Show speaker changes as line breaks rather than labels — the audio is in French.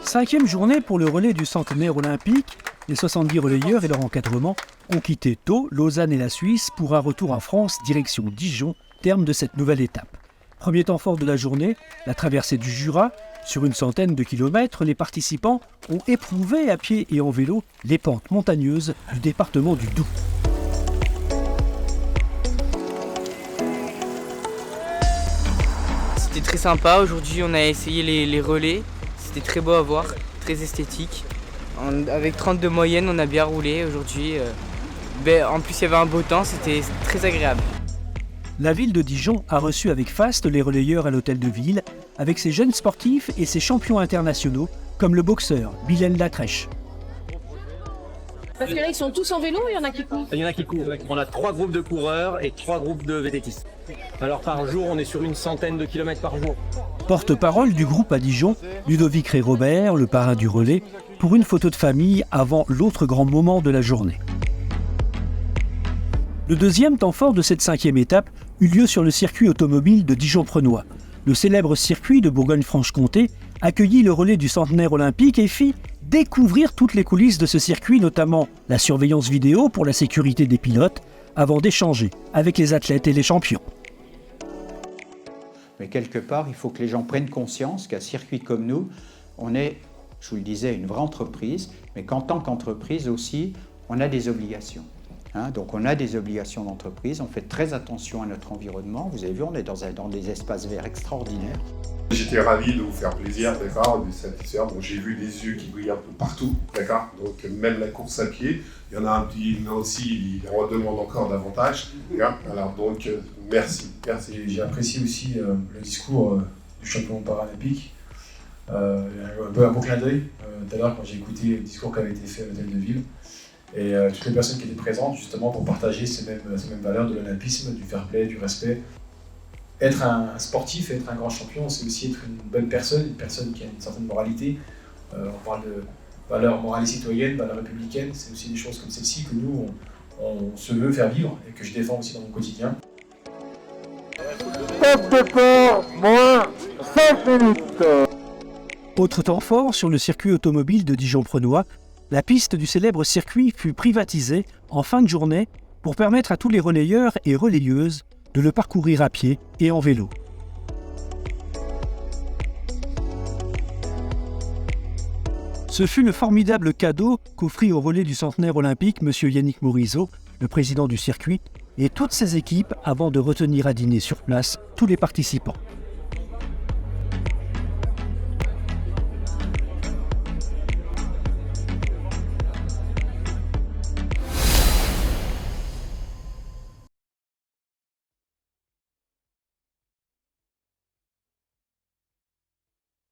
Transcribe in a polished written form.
5e journée pour le relais du centenaire olympique. Les 70 relayeurs et leur encadrement ont quitté tôt Lausanne et la Suisse pour un retour en France direction Dijon, terme de cette nouvelle étape. Premier temps fort de la journée, la traversée du Jura. Sur une centaine de kilomètres, les participants ont éprouvé à pied et en vélo les pentes montagneuses du département du Doubs.
C'était très sympa. Aujourd'hui, on a essayé les relais. C'était très beau à voir, très esthétique. Avec 32 moyenne, on a bien roulé aujourd'hui. En plus, il y avait un beau temps, c'était très agréable.
La ville de Dijon a reçu avec faste les relayeurs à l'hôtel de ville, avec ses jeunes sportifs et ses champions internationaux, comme le boxeur Bilal Latrèche.
Parce que là, ils sont tous en vélo, il y en a qui courent.
Il y en a qui courent. On a 3 groupes de coureurs et 3 groupes de VTTistes. Alors par jour, on est sur une centaine de kilomètres par jour.
Porte-parole du groupe à Dijon, Ludovic Ré-Robert, le parrain du relais, pour une photo de famille avant l'autre grand moment de la journée. Le deuxième temps fort de cette 5e étape eut lieu sur le circuit automobile de Dijon-Prenois. Le célèbre circuit de Bourgogne-Franche-Comté accueillit le relais du centenaire olympique et fit découvrir toutes les coulisses de ce circuit, notamment la surveillance vidéo pour la sécurité des pilotes, avant d'échanger avec les athlètes et les champions.
Mais quelque part, il faut que les gens prennent conscience qu'un circuit comme nous, on est, je vous le disais, une vraie entreprise, mais qu'en tant qu'entreprise aussi, on a des obligations. Donc on a des obligations d'entreprise, on fait très attention à notre environnement. Vous avez vu, on est dans des espaces verts extraordinaires.
J'étais ravi de vous faire plaisir, d'accord, de vous satisfaire. Donc j'ai vu des yeux qui brillent un peu partout, d'accord. Donc même la course à pied, il y en a un petit, là aussi, il en redemande encore davantage. Alors donc merci.
J'ai apprécié aussi le discours du champion paralympique. Un peu un beau clin d'œil tout à l'heure quand j'ai écouté le discours qui avait été fait à l'hôtel de ville. Et toutes les personnes qui étaient présentes justement pour partager ces mêmes valeurs de l'olympisme, du fair play, du respect. Être un sportif, être un grand champion, c'est aussi être une bonne personne, une personne qui a une certaine moralité. On parle de valeurs morales et citoyennes, valeurs républicaines, c'est aussi des choses comme celle-ci que nous, on se veut faire vivre et que je défends aussi dans mon quotidien.
Top départ, moins 5 minutes.
Autre temps fort sur le circuit automobile de Dijon-Prenois, la piste du célèbre circuit fut privatisée en fin de journée pour permettre à tous les relayeurs et relayeuses de le parcourir à pied et en vélo. Ce fut le formidable cadeau qu'offrit au relais du centenaire olympique M. Yannick Morizot, le président du circuit, et toutes ses équipes avant de retenir à dîner sur place tous les participants.